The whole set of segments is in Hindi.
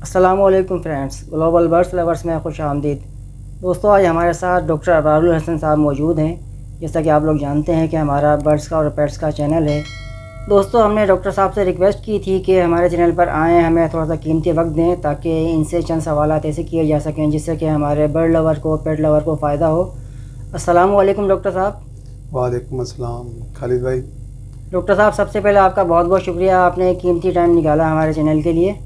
अस्सलामुअलैकुम फ्रेंड्स, ग्लोबल बर्ड्स लवर्स में खुश आमदीद। दोस्तों, आज हमारे साथ डॉक्टर अबरारुल हसन साहब मौजूद हैं। जैसा कि आप लोग जानते हैं कि हमारा बर्ड्स का और पेट्स का चैनल है। दोस्तों, हमने डॉक्टर साहब से रिक्वेस्ट की थी कि हमारे चैनल पर आएँ, हमें थोड़ा सा कीमती वक्त दें ताकि इनसे चंद सवालात ऐसे किए जा सकें जिससे कि हमारे बर्ड लवर को, पेट लवर को फ़ायदा हो। अस्सलामुअलैकुम डॉक्टर साहब। वालेकुम अस्सलाम खालिद भाई। डॉक्टर साहब, सबसे पहले आपका बहुत बहुत शुक्रिया, आपने कीमती टाइम निकाला हमारे चैनल के लिए।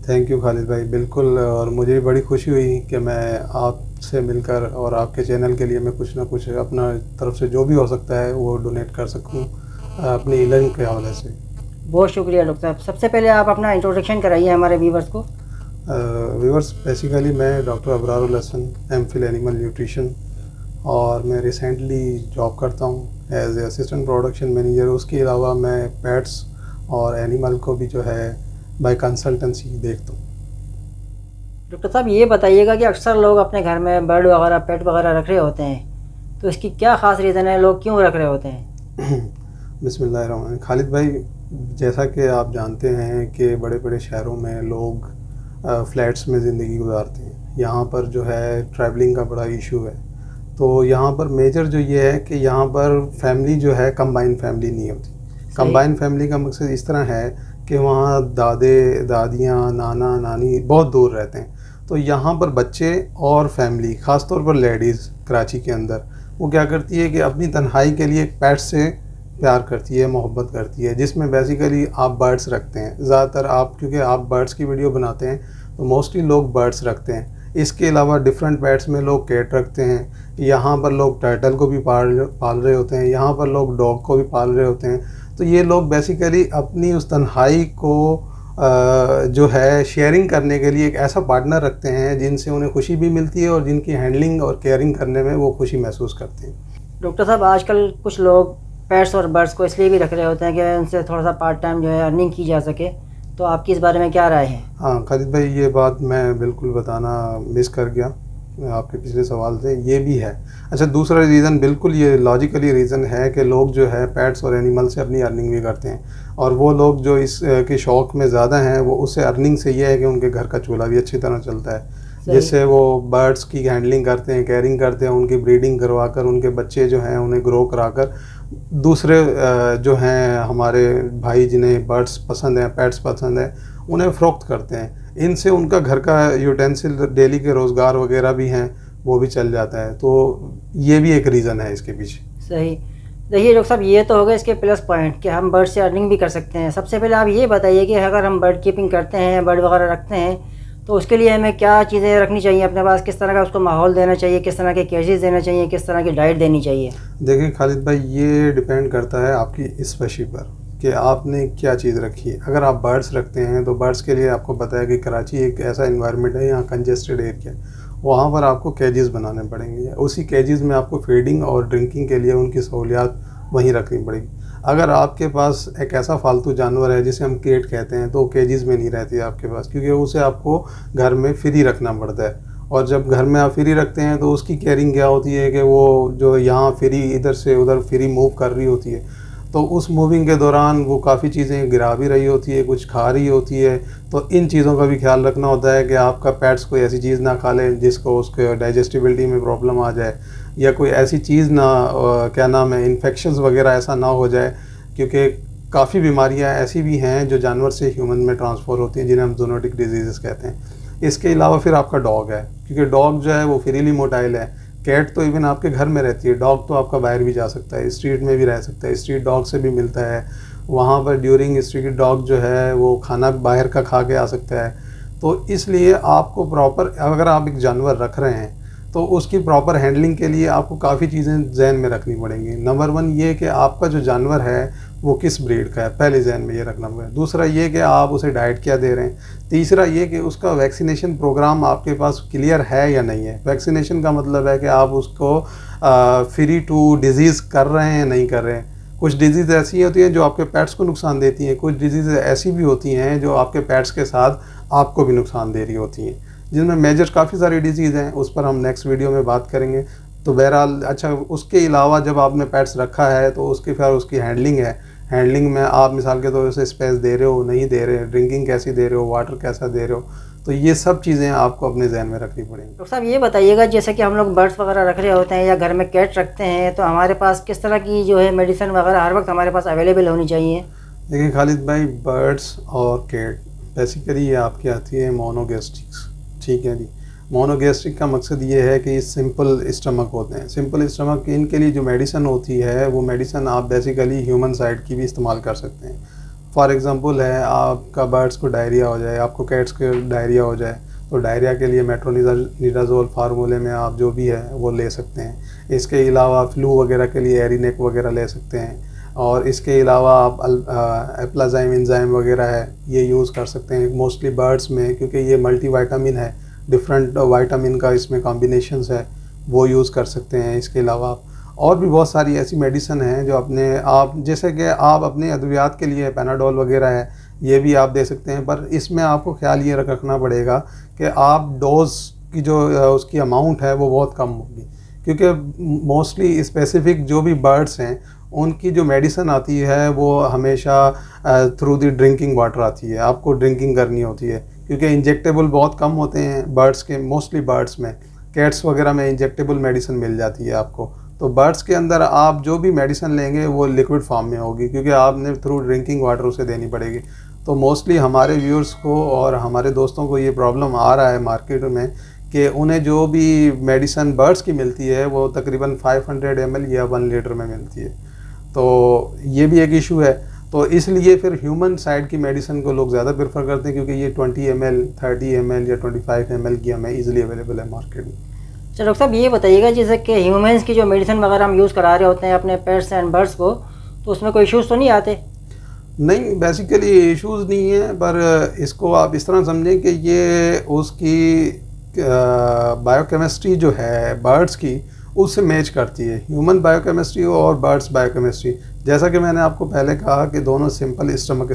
थैंक यू खालिद भाई, बिल्कुल। और मुझे भी बड़ी खुशी हुई कि मैं आपसे मिलकर और आपके चैनल के लिए मैं कुछ ना कुछ अपना तरफ से जो भी हो सकता है वो डोनेट कर सकूं अपनी इल्म के हवाले से। बहुत शुक्रिया डॉक्टर साहब। सबसे पहले आप अपना इंट्रोडक्शन कराइए हमारे व्यूवर्स को। व्यूअर्स, बेसिकली मैं doctor Abrarul Hasan, MPhil animal nutrition, और मैं रिसेंटली जॉब करता हूँ as a assistant production manager. उसके अलावा मैं पेट्स और एनिमल को भी जो है बाय कंसल्टेंसी देखता हूँ। डॉक्टर साहब, ये बताइएगा कि अक्सर लोग अपने घर में बर्ड वगैरह, पेट वगैरह रख रहे होते हैं, तो इसकी क्या ख़ास रीज़न है, लोग क्यों रख रहे होते हैं? बिस्मिल्लाहिर्रहमानिर्रहीम। खालिद भाई, जैसा कि आप जानते हैं कि बड़े बड़े शहरों में लोग फ्लैट्स में ज़िंदगी गुजारते हैं। यहाँ पर जो है ट्रैवलिंग का बड़ा इशू है। तो यहाँ पर मेजर जो ये है कि यहाँ पर फैमिली जो है कंबाइन फैमिली नहीं होती। कंबाइन फैमिली का मकसद इस तरह है कि वहाँ दादे दादियाँ, नाना नानी बहुत दूर रहते हैं। तो यहाँ पर बच्चे और फैमिली, ख़ास तौर पर लेडीज़ कराची के अंदर, वो क्या करती है कि अपनी तन्हाई के लिए एक पेट से प्यार करती है, मोहब्बत करती है, जिसमें बेसिकली आप बर्ड्स रखते हैं। ज़्यादातर आप, क्योंकि आप बर्ड्स की वीडियो बनाते हैं तो मोस्टली लोग बर्ड्स रखते हैं। इसके अलावा डिफरेंट पेट्स में लोग कैट रखते हैं। यहाँ पर लोग टर्टल को भी पाल रहे होते हैं। यहाँ पर लोग डॉग को भी पाल रहे होते हैं। तो ये लोग बेसिकली अपनी उस तन्हाई को जो है शेयरिंग करने के लिए एक ऐसा पार्टनर रखते हैं जिनसे उन्हें खुशी भी मिलती है और जिनकी हैंडलिंग और केयरिंग करने में वो खुशी महसूस करते हैं। डॉक्टर साहब, आजकल कुछ लोग पेट्स और बर्ड्स को इसलिए भी रख रहे होते हैं कि उनसे थोड़ा सा पार्ट टाइम जो है अर्निंग की जा सके, तो आपकी इस बारे में क्या राय है? हाँ खालिद भाई, ये बात मैं बिल्कुल बताना मिस कर गया आपके पिछले सवाल से। ये भी है। अच्छा, दूसरा रीज़न बिल्कुल ये लॉजिकली रीज़न है कि लोग जो है पेट्स और एनिमल से अपनी अर्निंग भी करते हैं। और वो लोग जो इस के शौक़ में ज़्यादा हैं, वो उससे अर्निंग से ये है कि उनके घर का चूल्हा भी अच्छी तरह चलता है, जिससे वो बर्ड्स की हैंडलिंग करते हैं, केयरिंग करते हैं, उनकी ब्रीडिंग करवा कर, उनके बच्चे जो हैं उन्हें ग्रो करा कर दूसरे जो हैं हमारे भाई जिन्हें बर्ड्स पसंद हैं, पेट्स पसंद हैं, उन्हें फ़रोख्त करते हैं। इनसे उनका घर का यूटेंसिल, डेली के रोज़गार वगैरह भी हैं, वो भी चल जाता है। तो ये भी एक रीज़न है इसके पीछे। सही। देखिए डॉक्टर साहब, ये तो हो गए इसके प्लस पॉइंट कि हम बर्ड से अर्निंग भी कर सकते हैं। सबसे पहले आप ये बताइए कि अगर हम बर्ड कीपिंग करते हैं, बर्ड वगैरह रखते हैं, तो उसके लिए हमें क्या चीज़ें रखनी चाहिए अपने पास? किस तरह का उसको माहौल देना चाहिए, किस तरह के केजेस देना चाहिए, किस तरह की डाइट देनी चाहिए? देखिए खालिद भाई, ये डिपेंड करता है आपकी स्पेशी पर कि आपने क्या चीज़ रखी है। अगर आप बर्ड्स रखते हैं तो बर्ड्स के लिए आपको पता है कि कराची एक ऐसा इन्वायरमेंट है, यहाँ कंजेस्टेड एरिया, वहाँ पर आपको केजेस बनाने पड़ेंगे। उसी केजेस में आपको फीडिंग और ड्रिंकिंग के लिए उनकी सहूलियात वहीं रखनी पड़ेगी। अगर आपके पास एक ऐसा फालतू जानवर है जिसे हम केट कहते हैं, तो केजेस में नहीं रहती है आपके पास, क्योंकि उसे आपको घर में फ्री रखना पड़ता है। और जब घर में आप फ्री रखते हैं तो उसकी केयरिंग क्या होती है कि वो जो यहाँ फ्री इधर से उधर फ्री मूव कर रही होती है, तो उस मूविंग के दौरान वो काफ़ी चीज़ें गिरा भी रही होती है, कुछ खा रही होती है। तो इन चीज़ों का भी ख्याल रखना होता है कि आपका पेट्स कोई ऐसी चीज़ ना खा ले जिसको उसके डाइजेस्टिबिलिटी में प्रॉब्लम आ जाए, या कोई ऐसी चीज़ ना क्या नाम है, इन्फेक्शंस वगैरह ऐसा ना हो जाए, क्योंकि काफ़ी बीमारियां ऐसी भी हैं जो जानवर से ह्यूमन में ट्रांसफ़र होती हैं, जिन्हें हम ज़ूनोटिक डिजीज़ कहते हैं। इसके अलावा फिर आपका डॉग है, क्योंकि डॉग जो है वो फ्रीली मोटाइल है। कैट तो इवन आपके घर में रहती है, डॉग तो आपका बाहर भी जा सकता है, स्ट्रीट में भी रह सकता है, स्ट्रीट डॉग से भी मिलता है। वहाँ पर ड्यूरिंग स्ट्रीट डॉग जो है वो खाना बाहर का खा के आ सकता है। तो इसलिए आपको प्रॉपर, अगर आप एक जानवर रख रहे हैं तो उसकी प्रॉपर हैंडलिंग के लिए आपको काफ़ी चीज़ें जहन में रखनी पड़ेंगी। नंबर 1 ये कि आपका जो जानवर है वो किस ब्रीड का है, पहले जहन में ये रखना पड़ेगा। दूसरा ये कि आप उसे डाइट क्या दे रहे हैं। तीसरा ये कि उसका वैक्सीनेशन प्रोग्राम आपके पास क्लियर है या नहीं है। वैक्सीनेशन का मतलब है कि आप उसको फ्री टू डिज़ीज़ कर रहे हैं या नहीं कर रहे हैं। कुछ डिज़ीज़ ऐसी होती हैं जो आपके पेट्स को नुकसान देती हैं, कुछ डिज़ीज़ ऐसी भी होती हैं जो आपके पेट्स के साथ आपको भी नुकसान दे रही होती हैं, जिनमें मेजर काफ़ी सारी डिजीज़ हैं, उस पर हम नेक्स्ट वीडियो में बात करेंगे। तो बहरहाल, अच्छा, उसके अलावा जब आपने पेट्स रखा है तो उसकी फिर उसकी हैंडलिंग है, हैंडलिंग में आप मिसाल के तौर से स्पेस दे रहे हो नहीं दे रहे, ड्रिंकिंग कैसी दे रहे हो, वाटर कैसा दे रहे हो, तो ये सब चीज़ें आपको अपने जहन में रखनी पड़ेंगी। डॉक्टर साहब ये बताइएगा, जैसे कि हम लोग बर्ड्स वगैरह रख रहे होते हैं या घर में कैट रखते हैं, तो हमारे पास किस तरह की जो है मेडिसिन वगैरह हर वक्त हमारे पास अवेलेबल होनी चाहिए? देखिए खालिद भाई, बर्ड्स और कैट बेसिकली ये आपकी आती है मोनोगैस्ट्रिक्स, ठीक है जी। मोनोगैस्ट्रिक का मकसद ये है कि सिंपल स्टमक होते हैं। सिंपल स्टमक इनके लिए जो मेडिसिन होती है वो मेडिसिन आप बेसिकली ह्यूमन साइड की भी इस्तेमाल कर सकते हैं। फॉर एग्जांपल है, आपका बर्ड्स को डायरिया हो जाए, आपको कैट्स को डायरिया हो जाए, तो डायरिया के लिए मेट्रोनिडाज़ोल फार्मूले में आप जो भी है वो ले सकते हैं। इसके अलावा फ्लू वगैरह के लिए एरिनेक वगैरह ले सकते हैं, और इसके अलावा आप एप्लाजाइम एंजाइम वगैरह है ये यूज़ कर सकते हैं मोस्टली बर्ड्स में, क्योंकि ये मल्टीविटामिन है, डिफरेंट विटामिन का इसमें कॉम्बिनेशंस है, वो यूज़ कर सकते हैं। इसके अलावा और भी बहुत सारी ऐसी मेडिसिन हैं जो अपने आप, जैसे कि आप अपने अद्वियात के लिए पैनाडोल वगैरह है ये भी आप दे सकते हैं, पर इसमें आपको ख्याल ये रखना पड़ेगा कि आप डोज की जो उसकी अमाउंट है वो बहुत कम होगी, क्योंकि मोस्टली स्पेसिफिक जो भी बर्ड्स हैं उनकी जो मेडिसिन आती है वो हमेशा थ्रू दी ड्रिंकिंग वाटर आती है, आपको ड्रिंकिंग करनी होती है, क्योंकि इंजेक्टेबल बहुत कम होते हैं बर्ड्स के, मोस्टली बर्ड्स में। कैट्स वगैरह में इंजेक्टेबल मेडिसिन मिल जाती है आपको, तो बर्ड्स के अंदर आप जो भी मेडिसिन लेंगे वो लिक्विड फॉर्म में होगी, क्योंकि आपने थ्रू ड्रिंकिंग वाटर उसे देनी पड़ेगी। तो मोस्टली हमारे व्यूअर्स को और हमारे दोस्तों को ये प्रॉब्लम आ रहा है मार्केट में कि उन्हें जो भी मेडिसिन बर्ड्स की मिलती है वो तकरीबन 500 ml या 1 लीटर में मिलती है, तो ये भी एक इशू है। तो इसलिए फिर ह्यूमन साइड की मेडिसिन को लोग ज़्यादा प्रेफर करते हैं, क्योंकि ये 20 ml, 30 ml या 25 ml की हमें ईजिली अवेलेबल है मार्केट में। चलो डॉक्टर साहब ये बताइएगा, जैसे कि ह्यूमंस की जो मेडिसिन वगैरह हम यूज़ करा रहे होते हैं अपने पेट्स एंड बर्ड्स को, तो उसमें कोई इश्यूज़ तो नहीं आते? नहीं, बेसिकली इश्यूज़ नहीं है, पर इसको आप इस तरह समझें कि ये उसकी बायोकेमिस्ट्री जो है बर्ड्स की उससे मैच करती है, ह्यूमन बायोकेमिस्ट्री और बर्ड्स बायोकेमिस्ट्री। जैसा कि मैंने आपको पहले कहा कि दोनों सिंपल स्टमक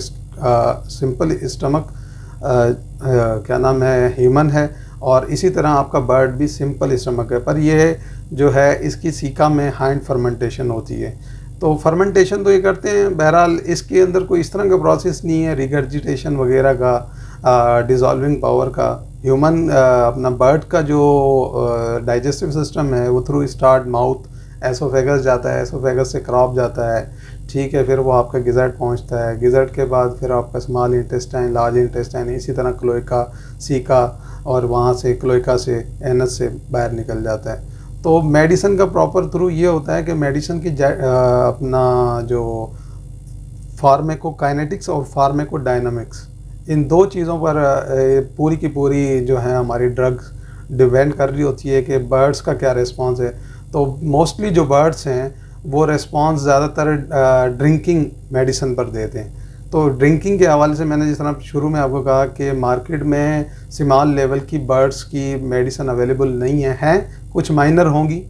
क्या नाम है ह्यूमन है, और इसी तरह आपका बर्ड भी सिंपल स्टमक है, पर यह जो है इसकी सीका में हाइंड फर्मेंटेशन होती है। तो फर्मेंटेशन तो ये करते हैं, बहरहाल इसके अंदर कोई इस तरह का प्रोसेस नहीं है रिगर्जिटेशन वगैरह का, डिज़ोल्विंग पावर का। ह्यूमन अपना बर्ड का जो डाइजेस्टिव सिस्टम है वो थ्रू स्टार्ट माउथ एसोफेगस जाता है, एसोफेगस से क्रॉप जाता है, ठीक है, फिर वो आपका गिज़र्ट पहुंचता है, गिज़र्ट के बाद फिर आपका स्मॉल इंटेस्टाइन, लार्ज इंटेस्टाइन, इसी तरह क्लोएका, सीका, और वहाँ से क्लोएका से एनस से बाहर निकल जाता है। तो मेडिसिन का प्रॉपर थ्रू ये होता है कि मेडिसिन की अपना जो फार्मेकोकाइनेटिक्स और फार्मेकोडायनामिक्स, इन दो चीज़ों पर पूरी की पूरी जो है हमारी ड्रग्स डिपेंड कर रही होती है कि बर्ड्स का क्या रिस्पांस है। तो मोस्टली जो बर्ड्स हैं वो रिस्पांस ज़्यादातर ड्रिंकिंग मेडिसिन पर देते हैं। तो ड्रिंकिंग के हवाले से मैंने जिस तरह शुरू में आपको कहा कि मार्केट में स्मॉल लेवल की बर्ड्स की मेडिसिन अवेलेबल नहीं है, कुछ माइनर होंगी,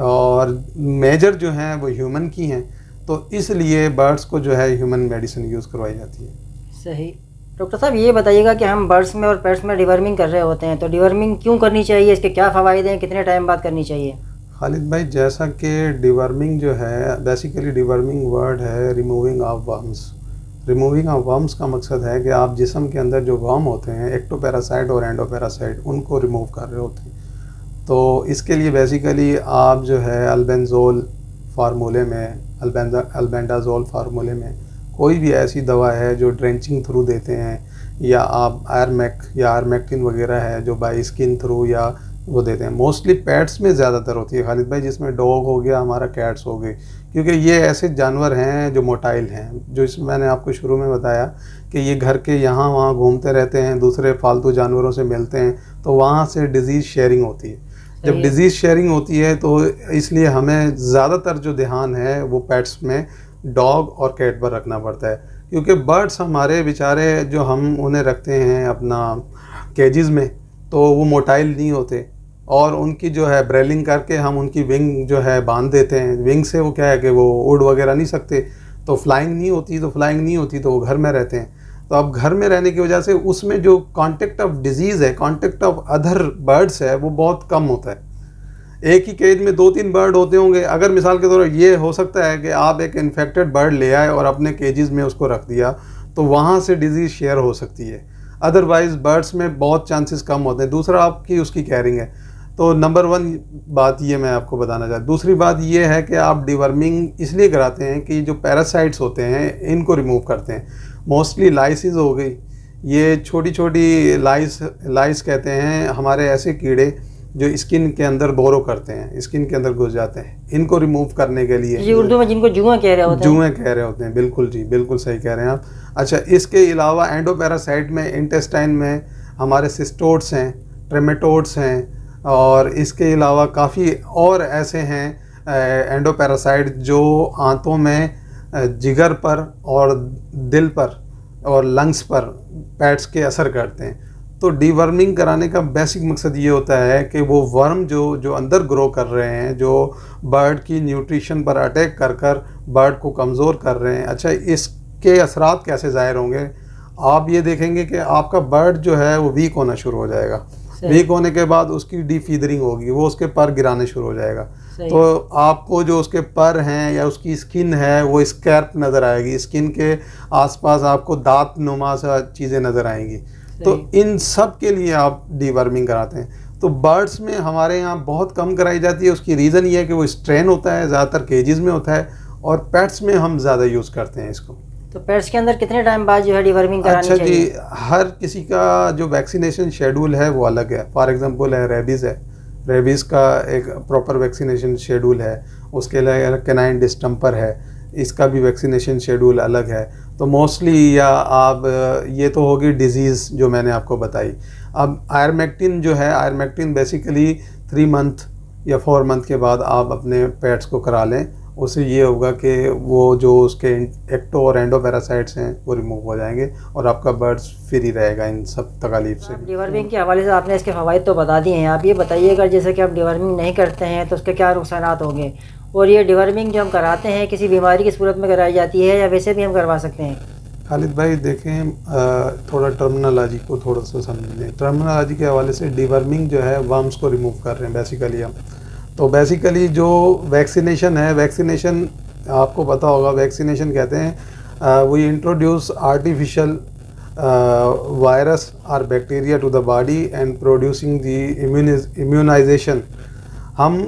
और मेजर जो हैं वो ह्यूमन की हैं, तो इसलिए बर्ड्स को जो है ह्यूमन मेडिसिन यूज़ करवाई जाती है। सही। डॉक्टर साहब ये बताइएगा कि हम बर्ड्स में और पेट्स में डिवर्मिंग कर रहे होते हैं, तो डिवर्मिंग क्यों करनी चाहिए, इसके क्या फ़वाइद हैं, कितने टाइम बाद करनी चाहिए? खालिद भाई, जैसा कि डिवर्मिंग जो है बेसिकली डिवर्मिंग वर्ड है removing of worms. Removing of worms का मकसद है कि आप जिस्म के अंदर जो वर्म होते हैं, एक्टोपैरासाइट और एंडोपैरासाइट, उनको रिमूव कर रहे होते हैं। तो इसके लिए बेसिकली आप जो है अल्बेंडाज़ोल फार्मूले में, अल्बेंडाज़ोल फार्मूले में कोई भी ऐसी दवा है जो ड्रेंचिंग थ्रू देते हैं, या आप आयरमेक या आयरमेक्टिन वगैरह है जो बाई स्किन थ्रू या वो देते हैं। मोस्टली पेट्स में ज़्यादातर होती है खालिद भाई, जिसमें डॉग हो गया, हमारा कैट्स हो गए, क्योंकि ये ऐसे जानवर हैं जो मोटाइल हैं, जो इसमें मैंने आपको शुरू में बताया कि ये घर के यहाँ वहाँ घूमते रहते हैं, दूसरे फालतू जानवरों से मिलते हैं, तो वहाँ से डिज़ीज़ शेयरिंग होती है। जब डिज़ीज़ शेयरिंग होती है तो इसलिए हमें ज़्यादातर जो ध्यान है वो पेट्स में डॉग और कैट पर रखना पड़ता है, क्योंकि बर्ड्स हमारे बेचारे जो हम उन्हें रखते हैं अपना केजेस में, तो वो मोटाइल नहीं होते, और उनकी जो है ब्रेलिंग करके हम उनकी विंग जो है बांध देते हैं। विंग से वो क्या है कि वो उड़ वगैरह नहीं सकते, तो फ्लाइंग नहीं होती, तो वो घर में रहते हैं। तो अब घर में रहने की वजह से उसमें जो कांटेक्ट ऑफ डिजीज़ है, कांटेक्ट ऑफ अदर बर्ड्स है, वो बहुत कम होता है। एक ही केज में 2-3 बर्ड होते होंगे। अगर मिसाल के तौर पर ये हो सकता है कि आप एक इन्फेक्टेड बर्ड ले आए और अपने केजेस में उसको रख दिया, तो वहाँ से डिजीज़ शेयर हो सकती है। अदरवाइज़ बर्ड्स में बहुत चांसेस कम होते हैं। दूसरा आपकी उसकी कैरिंग है। तो नंबर 1 बात ये मैं आपको बताना चाहता हूँ। दूसरी बात ये है कि आप डिवर्मिंग इसलिए कराते हैं कि जो पैरासाइट्स होते हैं इनको रिमूव करते हैं। मोस्टली लाइसिस हो गई, ये छोटी छोटी लाइस कहते हैं, हमारे ऐसे कीड़े जो स्किन के अंदर बोरो करते हैं, स्किन के अंदर घुस जाते हैं, इनको रिमूव करने के लिए, जी उर्दू में जिनको जुआ कह रहे होते हैं। जुएं कह रहे होते हैं, बिल्कुल जी, बिल्कुल सही कह रहे हैं आप। अच्छा, इसके अलावा एंडोपैरासाइट में इंटेस्टाइन में हमारे सिस्टोड्स हैं, ट्रेमेटोड्स हैं, और इसके अलावा काफ़ी और ऐसे हैं एंडोपैरासाइट जो आंतों में, जिगर पर और दिल पर और लंग्स पर पैट्स के असर करते हैं। तो डीवर्मिंग कराने का बेसिक मकसद ये होता है कि वो वर्म जो अंदर ग्रो कर रहे हैं, जो बर्ड की न्यूट्रिशन पर अटैक कर कर बर्ड को कमज़ोर कर रहे हैं, अच्छा इसके असरात कैसे ज़ाहिर होंगे? आप ये देखेंगे कि आपका बर्ड जो है वो वीक होना शुरू हो जाएगा। वीक होने के बाद उसकी डीफीदरिंग होगी, वो उसके पर गिराने शुरू हो जाएगा। तो आपको जो उसके पर हैं या उसकी स्किन है वो स्कैर्प नज़र आएगी, स्किन के आसपास आपको दांत नुमा सा चीज़ें नज़र आएंगी। तो इन सब के लिए आप डीवर्मिंग कराते हैं। तो बर्ड्स में हमारे यहाँ बहुत कम कराई जाती है। उसकी रीज़न ये है कि वो स्ट्रेन होता है, ज़्यादातर केजेस में होता है, और पेट्स में हम ज़्यादा यूज़ करते हैं इसको। तो पेट्स के अंदर कितने टाइम बाद जो है डिवर्मिंग करानी चाहिए? अच्छा जी, हर किसी का जो वैक्सीनेशन शेड्यूल है वो अलग है। फॉर एग्जांपल है रेबीज़ है, रेबीज़ का एक प्रॉपर वैक्सीनेशन शेड्यूल है। उसके लिए कैनाइन डिस्टेंपर है, इसका भी वैक्सीनेशन शेड्यूल अलग है। तो मोस्टली या आप ये तो होगी डिजीज़ जो मैंने आपको बताई। अब आयरमेक्टिन जो है, आयरमेक्टिन बेसिकली 3 मंथ या 4 मंथ के बाद आप अपने पेट्स को करा लें। उससे ये होगा कि वो जो उसके एक्टो और एंडोपैरासाइट्स हैं वो रिमूव हो जाएंगे और आपका बर्ड्स फ्री रहेगा इन सब तकलीफ से। डिवर्मिंग के हवाले से आपने इसके फ़वाइद तो बता दिए हैं। आप ये बताइएगा जैसे कि आप डिवर्मिंग नहीं करते हैं तो उसके क्या नुकसानात होंगे, और ये डिवर्मिंग जो हम कराते हैं किसी बीमारी की सूरत में कराई जाती है या वैसे भी हम करवा सकते हैं? खालिद भाई देखें, थोड़ा टर्मिनोलॉजी को थोड़ा सा समझें। टर्मिनोलॉजी के हवाले से डिवर्मिंग जो है वर्म्स को रिमूव कर रहे हैं बेसिकली हम। तो बेसिकली जो वैक्सीनेशन है, वैक्सीनेशन आपको पता होगा, वैक्सीनेशन कहते हैं वी इंट्रोड्यूस आर्टिफिशियल वायरस और bacteria to the body and producing the immunisation. हम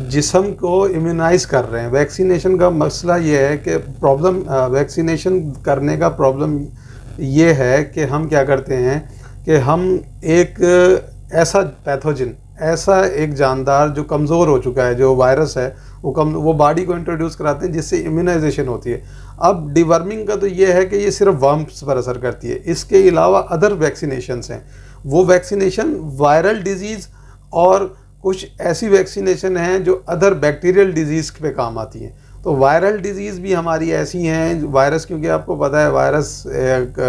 जिस्म को इम्यूनाइज कर रहे हैं। वैक्सीनेशन का मसला ये है कि प्रॉब्लम, वैक्सीनेशन करने का प्रॉब्लम ये है कि हम क्या करते हैं कि हम एक ऐसा पैथोजन, ऐसा एक जानदार जो कमज़ोर हो चुका है, जो वायरस है, वो बॉडी को इंट्रोड्यूस कराते हैं जिससे इम्यूनाइजेशन होती है। अब डिवर्मिंग का तो ये है कि ये सिर्फ वर्म्स पर असर करती है। इसके अलावा अदर वैक्सीनेशंस हैं। वो वैक्सीनेशन वायरल डिजीज़ और कुछ ऐसी वैक्सीनेशन हैं जो अदर बैक्टीरियल डिजीज़ पे काम आती हैं। तो वायरल डिजीज़ भी हमारी ऐसी हैं, वायरस, क्योंकि आपको पता है वायरस एक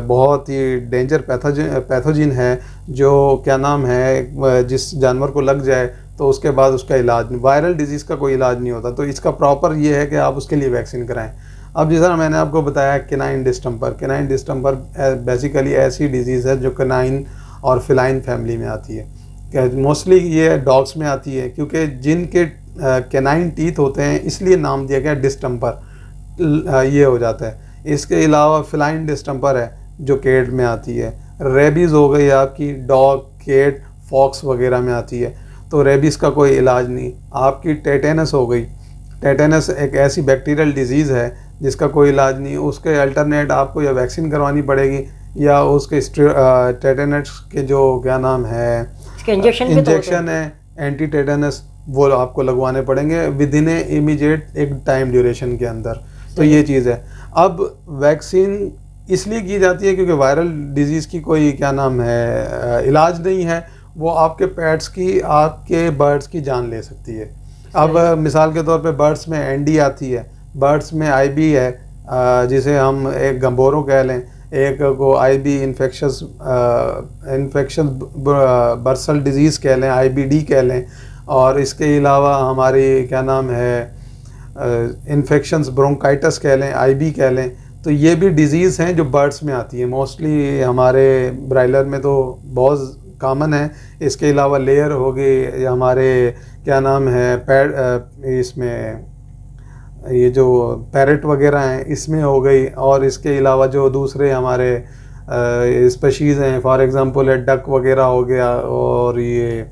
बहुत ही डेंजर पैथोजन है जो क्या नाम है, जिस जानवर को लग जाए तो उसके बाद उसका इलाज नहीं, वायरल डिजीज़ का कोई इलाज नहीं होता। तो इसका प्रॉपर ये है कि आप उसके लिए वैक्सीन कराएं। अब जैसा मैंने आपको बताया कैनाइन डिस्टेंपर बेसिकली ऐसी डिजीज़ है जो कैनाइन और फिलाइन फैमिली में आती है। मोस्टली ये डॉग्स में आती है क्योंकि जिनके कैनाइन टीथ होते हैं इसलिए नाम दिया गया डिस्टेंपर, ये हो जाता है। इसके अलावा फिलाइन डिस्टेंपर है जो केट में आती है। रेबीज़ हो गई आपकी, डॉग, केट, फॉक्स वगैरह में आती है। तो रेबीज़ का कोई इलाज नहीं। आपकी टेटेनस हो गई, टेटेनस एक ऐसी बैक्टीरियल डिजीज़ है जिसका कोई इलाज नहीं। उसके अल्टरनेट आपको या वैक्सीन करवानी पड़ेगी या उसके टेटेनस के जो क्या नाम है, इंजेक्शन है एंटी टेटेनस, वो आपको लगवाने पड़ेंगे विद इन इमीडिएट एक टाइम ड्यूरेशन के अंदर। तो ये चीज़ है। अब वैक्सीन इसलिए की जाती है क्योंकि वायरल डिजीज़ की कोई क्या नाम है इलाज नहीं है। वो आपके पेट्स की, आपके बर्ड्स की जान ले सकती है। अब मिसाल के तौर पे बर्ड्स में एनडी आती है, बर्ड्स में आईबी है, जिसे हम एक गंबोरो कह लें, एक को आईबी इन्फेक्शन बर्सल डिजीज़ कह लें, आईबीडी कह लें, और इसके अलावा हमारी क्या नाम है इन्फेक्शंस ब्रोंकाइटिस कह लें, आईबी कह लें। तो ये भी डिजीज़ हैं जो बर्ड्स में आती है। मोस्टली हमारे ब्रायलर में तो बहुत कॉमन है। इसके अलावा लेयर हो गई, हमारे क्या नाम है इसमें ये जो पैरेट वगैरह हैं इसमें हो गई, और इसके अलावा जो दूसरे हमारे स्पीशीज़ हैं, फॉर एग्जांपल डक वगैरह हो गया, और ये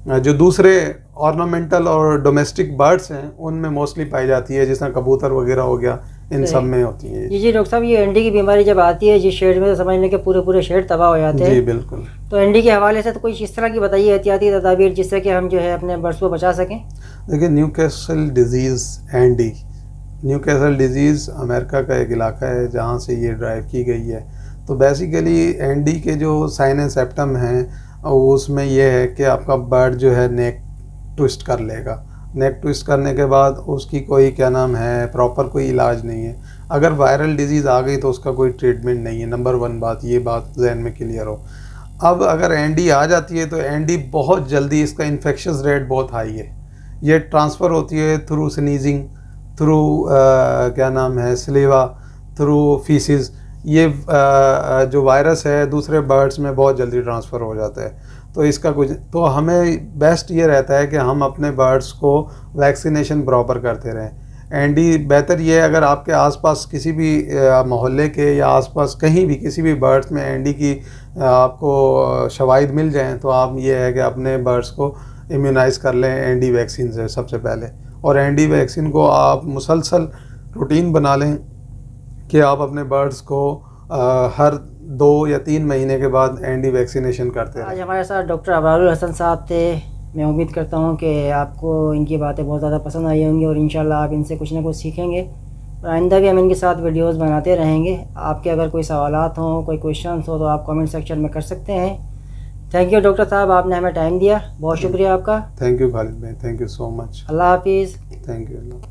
जो दूसरे ऑर्नामेंटल और डोमेस्टिक बर्ड्स हैं उनमें मोस्टली पाई जाती है, जिस तरह कबूतर वगैरह हो गया, इन सब में होती है। जी डॉक्टर साहब, ये एंडी की बीमारी जब आती है जिस शेड में, तो समझ लें कि पूरे शेड तबाह हो जाते हैं। जी बिल्कुल। तो एंडी के हवाले से तो कोई इस तरह की बताइए एहतियाती तदाबीर जिससे कि हम जो है अपने बर्ड्स को बचा सकें। देखिए, Newcastle disease Andy, Newcastle disease America का एक इलाका है जहाँ से ये ड्राइव की गई है। तो बेसिकली एंडी के जो साइन एंड सिम्टम हैं उसमें यह है कि आपका बर्ड जो है नेक ट्विस्ट कर लेगा। नेक ट्विस्ट करने के बाद उसकी कोई क्या नाम है प्रॉपर कोई इलाज नहीं है। अगर वायरल डिजीज़ आ गई तो उसका कोई ट्रीटमेंट नहीं है। नंबर 1 बात, ये बात जहन में क्लियर हो। अब अगर एंडी आ जाती है तो एंडी बहुत जल्दी, इसका इन्फेक्शस रेट बहुत हाई है। ये ट्रांसफ़र होती है थ्रू स्नीजिंग, थ्रू क्या नाम है सलेवा, थ्रू फीसिस। ये जो वायरस है दूसरे बर्ड्स में बहुत जल्दी ट्रांसफ़र हो जाता है। तो इसका कुछ, तो हमें बेस्ट ये रहता है कि हम अपने बर्ड्स को वैक्सीनेशन प्रॉपर करते रहें। एंडी बेहतर ये है, अगर आपके आसपास किसी भी मोहल्ले के या आसपास कहीं भी किसी भी बर्ड्स में एंडी की आपको शवाहिद मिल जाएं, तो आप ये है कि अपने बर्ड्स को इम्यूनाइज़ कर लें एंडी वैक्सीन से सबसे पहले। और एंडी वैक्सीन को आप मुसलसल रूटीन बना लें कि आप अपने बर्ड्स को हर 2 या 3 महीने के बाद एंडी वैक्सीनेशन करते हैं। आज हमारे साथ डॉक्टर अबरारुल हसन साहब थे। मैं उम्मीद करता हूँ कि आपको इनकी बातें बहुत ज़्यादा पसंद आई होंगी और इंशाल्लाह आप इनसे कुछ ना कुछ सीखेंगे, और आइंदा भी हम इनके साथ वीडियोस बनाते रहेंगे। आपके अगर कोई सवालात हों, कोई क्वेश्चन हो, तो आप कमेंट सेक्शन में कर सकते हैं। थैंक यू डॉक्टर साहब, आपने हमें टाइम दिया, बहुत शुक्रिया आपका। थैंक यू खालिद भाई, थैंक यू सो मच। अल्लाह हाफिज़। Thank you.